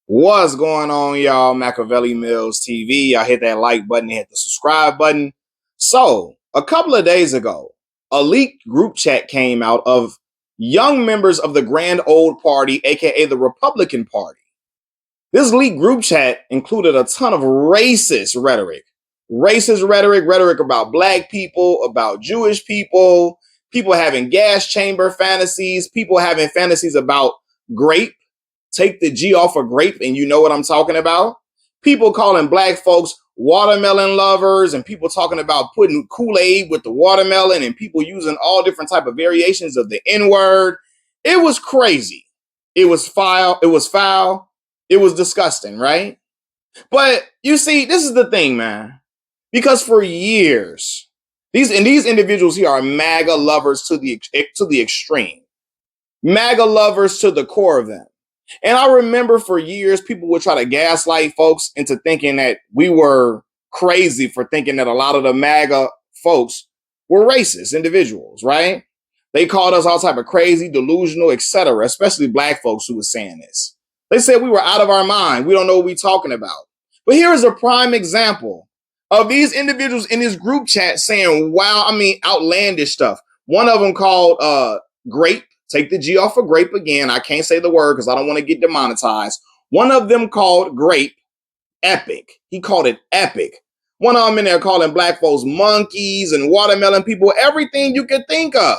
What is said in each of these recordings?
What's going on, y'all? Machiavelli Mills TV. Y'all hit that like button, hit the subscribe button. So, a couple of days ago, a leaked group chat came out of young members of the Grand Old Party, aka the Republican Party. This leaked group chat included a ton of rhetoric about black people, about Jewish people, people having gas chamber fantasies, people having fantasies about grape. Take the G off of grape, and you know what I'm talking about. People calling black folks watermelon lovers, and people talking about putting Kool-Aid with the watermelon, and people using all different type of variations of the N-word. It was crazy. It was foul. It was foul. It was disgusting, right? But you see, this is the thing, man. Because for years, these individuals here are MAGA lovers to the extreme. MAGA lovers to the core of them. And I remember for years, people would try to gaslight folks into thinking that we were crazy for thinking that a lot of the MAGA folks were racist individuals, right? They called us all type of crazy, delusional, etc., especially black folks who were saying this. They said we were out of our mind. We don't know what we're talking about. But here is a prime example of these individuals in this group chat saying, wow, outlandish stuff. One of them called grape. Take the G off of grape again. I can't say the word because I don't want to get demonetized. One of them called grape epic. He called it epic. One of them in there calling black folks monkeys and watermelon people, everything you could think of.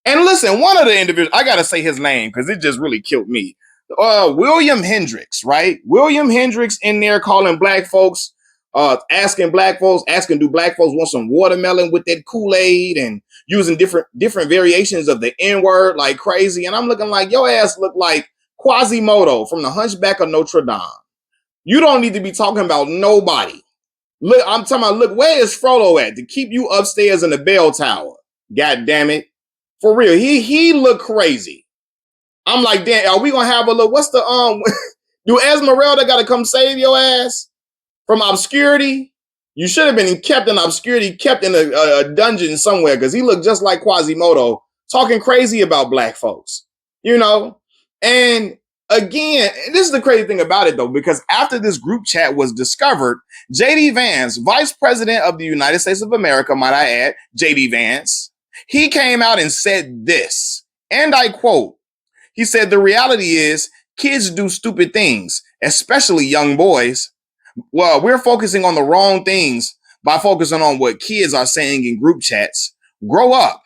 And listen, one of the individuals, I got to say his name because it just really killed me. William Hendricks, right? William Hendricks in there calling black folks, asking do black folks want some watermelon with that Kool-Aid, and using different variations of the N-word like crazy. And I'm looking like, your ass look like Quasimodo from the Hunchback of Notre Dame. You don't need to be talking about nobody. Look, I'm talking about, look, where is Frollo at to keep you upstairs in the bell tower? God damn it. For real, he looked crazy. I'm like, damn, are we gonna have a look? What's the do Esmeralda gotta come save your ass from obscurity? You should have been kept in obscurity, kept in a dungeon somewhere, because he looked just like Quasimodo, talking crazy about black folks, you know? And again, this is the crazy thing about it, though, because after this group chat was discovered, J.D. Vance, Vice President of the United States of America, might I add, J.D. Vance, he came out and said this, and I quote, he said, the reality is kids do stupid things, especially young boys. Well, we're focusing on the wrong things by focusing on what kids are saying in group chats. Grow up.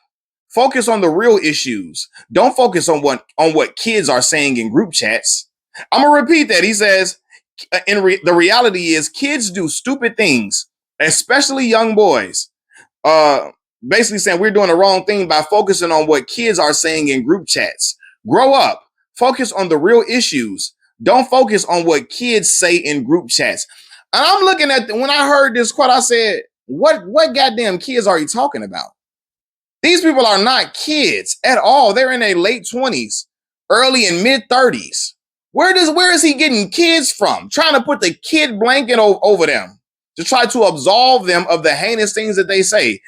Focus on the real issues. Don't focus on what kids are saying in group chats. I'm going to repeat that. He says, the reality is kids do stupid things, especially young boys. Basically saying we're doing the wrong thing by focusing on what kids are saying in group chats. Grow up. Focus on the real issues. Don't focus on what kids say in group chats. And I'm looking at, when I heard this quote, I said, what goddamn kids are you talking about? These people are not kids at all. They're in their late 20s, early and mid 30s. Where is he getting kids from? Trying to put the kid blanket over them to try to absolve them of the heinous things that they say.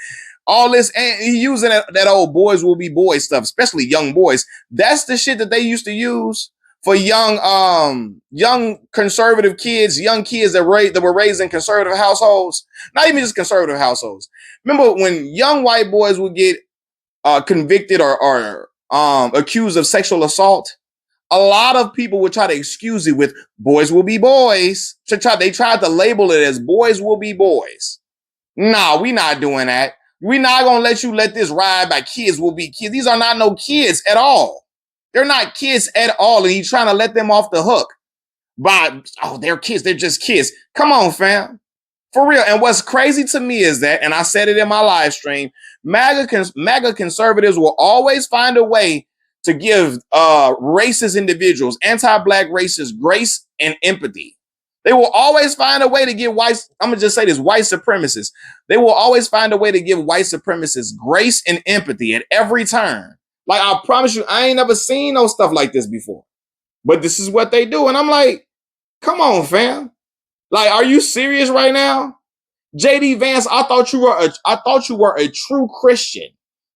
All this, and he using that old boys will be boys stuff, especially young boys. That's the shit that they used to use for young conservative kids, young kids that were raised in conservative households. Not even just conservative households. Remember when young white boys would get convicted or accused of sexual assault? A lot of people would try to excuse it with boys will be boys. They tried to label it as boys will be boys. No, we not doing that. We're not going to let this ride by kids will be kids. These are not no kids at all. They're not kids at all. And he's trying to let them off the hook by, they're kids. They're just kids. Come on, fam. For real. And what's crazy to me is that, and I said it in my live stream, MAGA conservatives will always find a way to give racist individuals, anti-black racists, grace and empathy. They will always find a way to give white, I'm going to just say this, white supremacists. They will always find a way to give white supremacists grace and empathy at every turn. Like, I promise you, I ain't never seen no stuff like this before. But this is what they do. And I'm like, come on, fam. Like, are you serious right now? JD Vance, I thought you were a true Christian.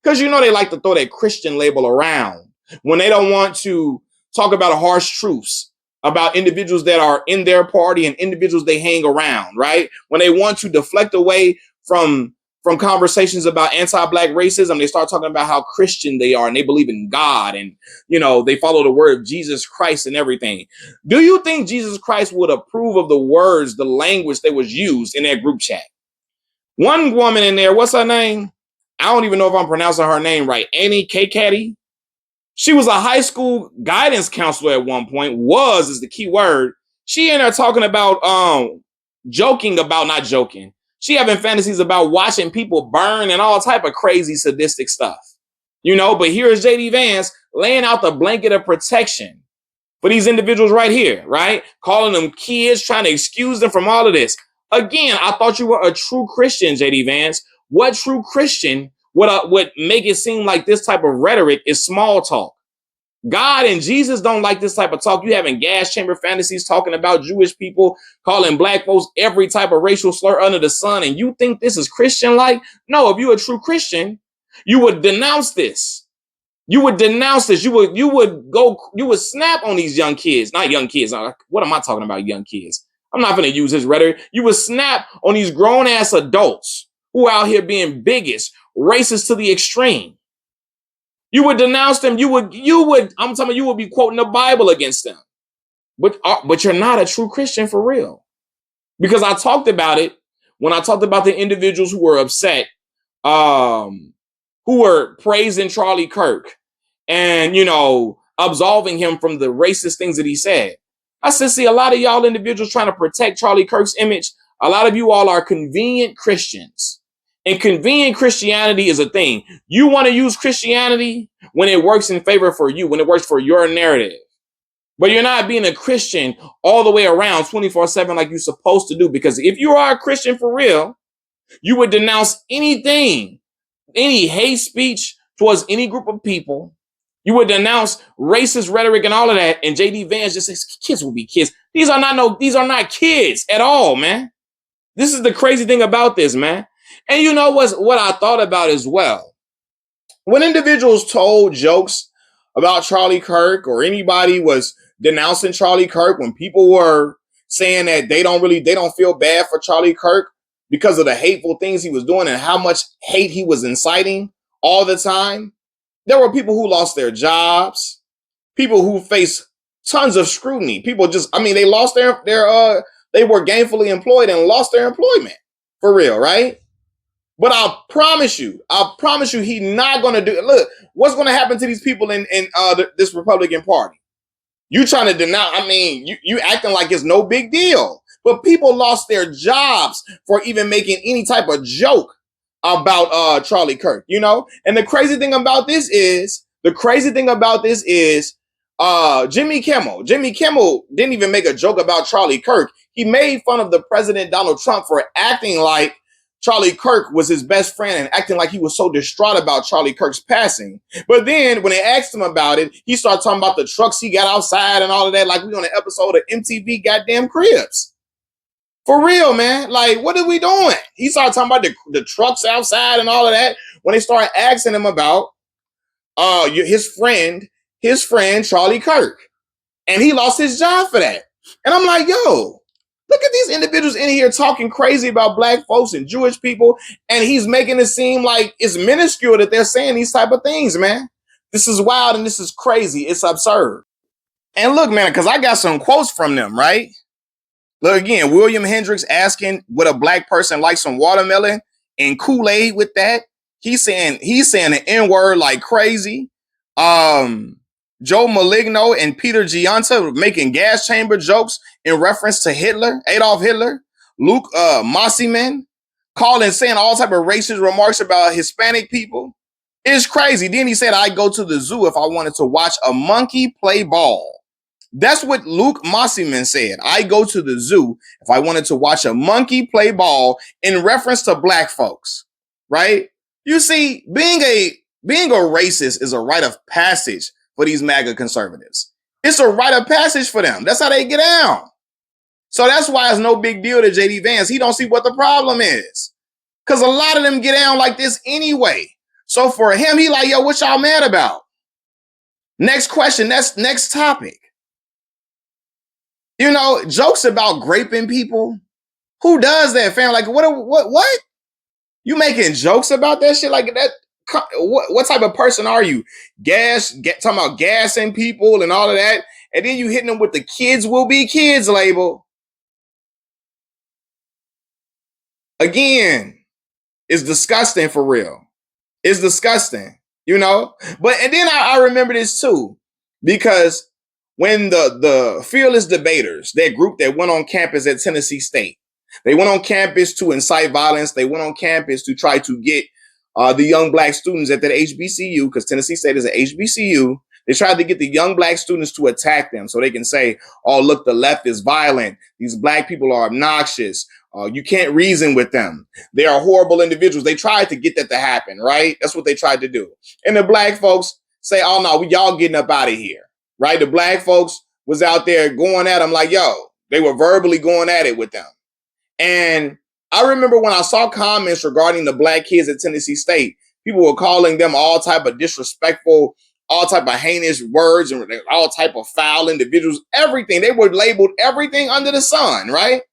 Because you know they like to throw that Christian label around when they don't want to talk about harsh truths about individuals that are in their party and individuals they hang around, right? When they want to deflect away from conversations about anti-black racism, they start talking about how Christian they are and they believe in God and, they follow the word of Jesus Christ and everything. Do you think Jesus Christ would approve of the words, the language that was used in that group chat? One woman in there, what's her name? I don't even know if I'm pronouncing her name right. Annie K. Caddy. She was a high school guidance counselor at one point. Was is the key word. She in there talking about joking about not joking. She having fantasies about watching people burn and all type of crazy sadistic stuff. But here's JD Vance laying out the blanket of protection for these individuals right here, right? Calling them kids, trying to excuse them from all of this. Again, I thought you were a true Christian, JD Vance. What true Christian would make it seem like this type of rhetoric is small talk? God and Jesus don't like this type of talk. You having gas chamber fantasies talking about Jewish people, calling black folks every type of racial slur under the sun, and you think this is Christian-like? No, if you're a true Christian, you would denounce this. You would denounce this. You would snap on these young kids, not young kids. What am I talking about, young kids? I'm not going to use this rhetoric. You would snap on these grown ass adults who are out here being bigots, racist to the extreme. You would denounce them. I'm telling you would be quoting the Bible against them. But you're not a true Christian for real. Because I talked about it when I talked about the individuals who were upset, who were praising Charlie Kirk and, absolving him from the racist things that he said. I said, see, a lot of y'all individuals trying to protect Charlie Kirk's image, a lot of you all are convenient Christians. And convenient Christianity is a thing. You want to use Christianity when it works in favor for you, when it works for your narrative. But you're not being a Christian all the way around 24/7 like you're supposed to do. Because if you are a Christian for real, you would denounce anything, any hate speech towards any group of people. You would denounce racist rhetoric and all of that. And JD Vance just says kids will be kids. These are not kids at all, man. This is the crazy thing about this, man. And you know what I thought about as well? When individuals told jokes about Charlie Kirk or anybody was denouncing Charlie Kirk, when people were saying that they don't feel bad for Charlie Kirk because of the hateful things he was doing and how much hate he was inciting all the time, there were people who lost their jobs, people who faced tons of scrutiny. People they lost they were gainfully employed and lost their employment for real, right? But I promise you, he's not going to do it. Look, what's going to happen to these people in this Republican Party? You trying to denounce, you acting like it's no big deal. But people lost their jobs for even making any type of joke about Charlie Kirk, And the crazy thing about this is, Jimmy Kimmel didn't even make a joke about Charlie Kirk. He made fun of the president, Donald Trump, for acting like Charlie Kirk was his best friend and acting like he was so distraught about Charlie Kirk's passing. But then when they asked him about it, he started talking about the trucks he got outside and all of that, like we on an episode of MTV Goddamn Cribs. For real, man. Like, what are we doing? He started talking about the trucks outside and all of that when they started asking him about his friend Charlie Kirk. And he lost his job for that. And I'm like, yo, look at these individuals in here talking crazy about black folks and Jewish people, and he's making it seem like it's minuscule that they're saying these type of things, man. This is wild and this is crazy. It's absurd. And look, man, because I got some quotes from them, right? Look again, William Hendricks asking would a black person like some watermelon and Kool-Aid with that? He's saying the N-word like crazy. Joe Maligno and Peter Giunta making gas chamber jokes in reference to Adolf Hitler. Luke Mossiman saying all type of racist remarks about Hispanic people. It's crazy. Then he said, I'd go to the zoo if I wanted to watch a monkey play ball. That's what Luke Mossiman said. I go to the zoo if I wanted to watch a monkey play ball in reference to black folks, right? You see, being a racist is a rite of passage for these MAGA conservatives. It's a rite of passage for them. That's how they get down. So that's why it's no big deal to JD Vance. He don't see what the problem is. Because a lot of them get down like this anyway. So for him, he like, yo, what y'all mad about? Next question, that's next topic. You know, jokes about graping people. Who does that, fam? Like, what? You making jokes about that shit like that? What type of person are you? Talking about gassing people and all of that, and then you hitting them with the kids will be kids label. Again, it's disgusting for real. It's disgusting, you know? But and then I remember this too, because when the fearless debaters, that group that went on campus at Tennessee State, they went on campus to incite violence. They went on campus to try to get the young black students at that HBCU, because Tennessee State is an HBCU. They tried to get the young black students to attack them so they can say, oh, look, the left is violent. These black people are obnoxious. You can't reason with them. They are horrible individuals. They tried to get that to happen, right? That's what they tried to do. And the black folks say, oh, no, y'all getting up out of here, right? The black folks was out there going at them like, yo, they were verbally going at it with them. And I remember when I saw comments regarding the black kids at Tennessee State, people were calling them all type of disrespectful, all type of heinous words, and all type of foul individuals, everything. They were labeled everything under the sun, right?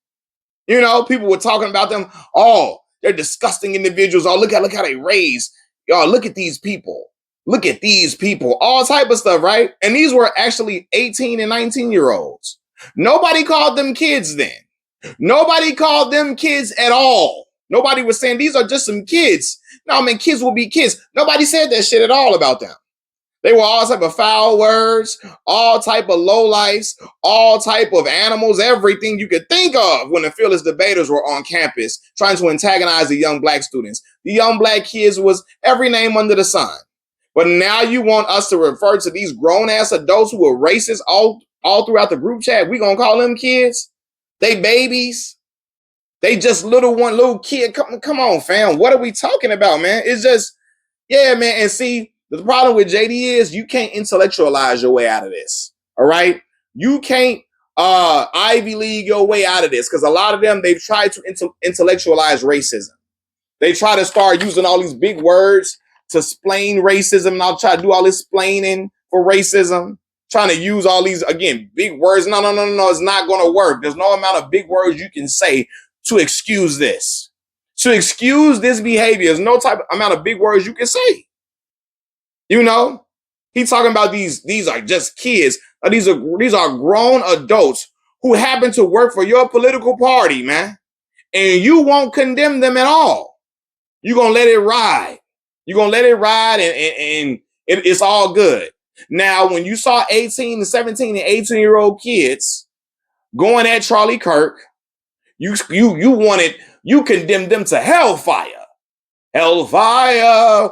You know, people were talking about them. Oh, they're disgusting individuals. Oh, look how they raise. Y'all, look at these people. Look at these people. All type of stuff, right? And these were actually 18 and 19-year-olds. Nobody called them kids then. Nobody called them kids at all. Nobody was saying these are just some kids. No, man, kids will be kids. Nobody said that shit at all about them. They were all type of foul words, all type of lowlifes, all type of animals, everything you could think of when the fearless debaters were on campus trying to antagonize the young black students. The young black kids was every name under the sun. But now you want us to refer to these grown-ass adults who are racist all throughout the group chat. We gonna call them kids? They babies? They just little kid. Come on, fam. What are we talking about, man? It's just, yeah, man. And see, the problem with JD is you can't intellectualize your way out of this. All right. You can't Ivy League your way out of this, because a lot of them, they've tried to intellectualize racism. They try to start using all these big words to explain racism, and I'll try to do all this explaining for racism, trying to use all these, again, big words. No, it's not going to work. There's no amount of big words you can say to excuse this. To excuse this behavior, there's no type of amount of big words you can say. You know, he's talking about these are just kids. These are grown adults who happen to work for your political party, man. And you won't condemn them at all. You're going to let it ride. You're going to let it ride and it's all good. Now, when you saw 18 and 17 and 18-year-old kids going at Charlie Kirk, you condemned them to hellfire. Hellfire.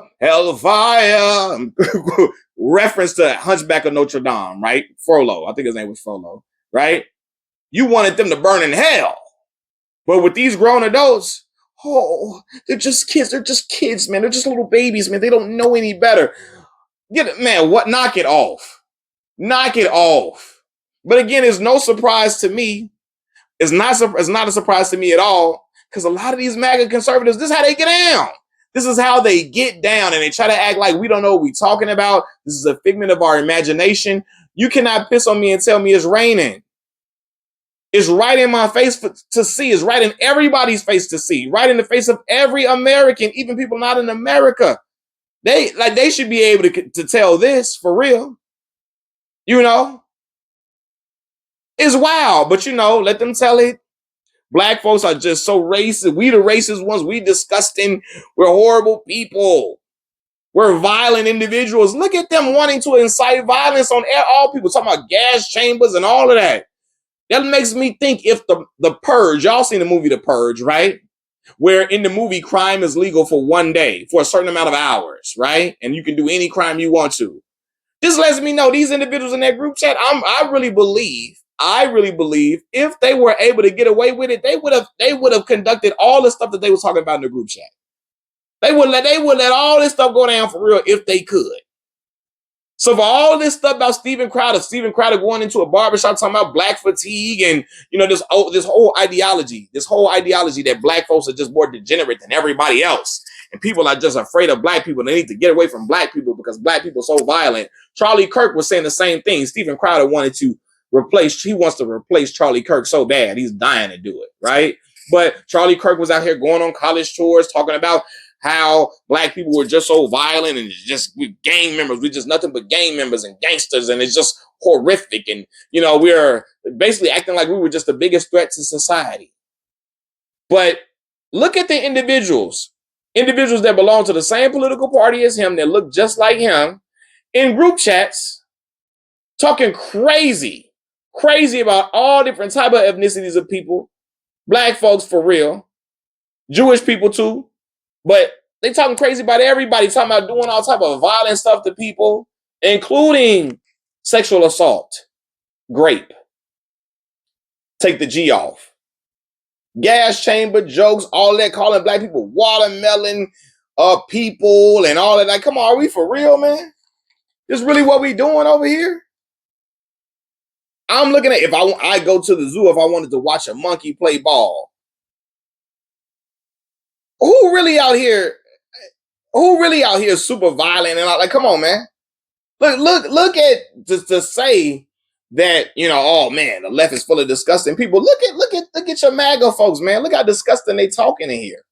Reference to Hunchback of Notre Dame, right? Frollo. I think his name was Frollo, right? You wanted them to burn in hell. But with these grown adults, oh, they're just kids. They're just kids, man. They're just little babies, man. They don't know any better. Get it, man. What? Knock it off. Knock it off. But again, it's no surprise to me. It's not a surprise to me at all, because a lot of these MAGA conservatives, this is how they get down. This is how they get down, and they try to act like we don't know what we're talking about. This is a figment of our imagination. You cannot piss on me and tell me it's raining. It's right in my face to see. It's right in everybody's face to see. Right in the face of every American, even people not in America. They should be able to tell this for real. You know? It's wild, but let them tell it. Black folks are just so racist. We the racist ones. We disgusting. We're horrible people. We're violent individuals. Look at them wanting to incite violence on all people. Talking about gas chambers and all of that. That makes me think if the Purge, y'all seen the movie The Purge, right? Where in the movie crime is legal for one day, for a certain amount of hours, right? And you can do any crime you want to. This lets me know these individuals in that group chat, I really believe if they were able to get away with it, they would have conducted all the stuff that they were talking about in the group chat. They would let all this stuff go down for real if they could. So for all this stuff about Steven Crowder going into a barbershop talking about black fatigue and this whole ideology that black folks are just more degenerate than everybody else, and people are just afraid of black people. They need to get away from black people because black people are so violent. Charlie Kirk was saying the same thing. Steven Crowder wanted to he wants to replace Charlie Kirk so bad. He's dying to do it, right? But Charlie Kirk was out here going on college tours talking about how black people were just so violent and just gang members. We're just nothing but gang members and gangsters, and it's just horrific. And, you know, we're basically acting like we were just the biggest threat to society. But look at the individuals that belong to the same political party as him, that look just like him, in group chats, talking crazy about all different type of ethnicities of people, black folks for real, Jewish people too, but they talking crazy about everybody, talking about doing all type of violent stuff to people, including sexual assault, grape, take the G off, gas chamber jokes, all that, calling black people watermelon people and all that. Like, come on, are we for real, man? This really what we doing over here? I'm looking at, if I go to the zoo, if I wanted to watch a monkey play ball, who really out here super violent and like, come on, man. Look at to say that, you know, oh man, the left is full of disgusting people. Look at your MAGA folks, man. Look how disgusting they talking in here.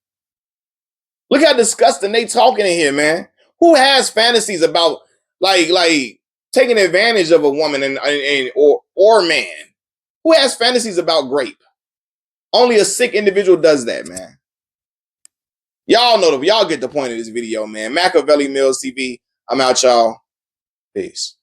Look how disgusting they talking in here, man. Who has fantasies about like taking advantage of a woman or man? Who has fantasies about grape? Only a sick individual does that, man. Y'all know y'all get the point of this video, man. Machiavelli Mills TV. I'm out, y'all. Peace.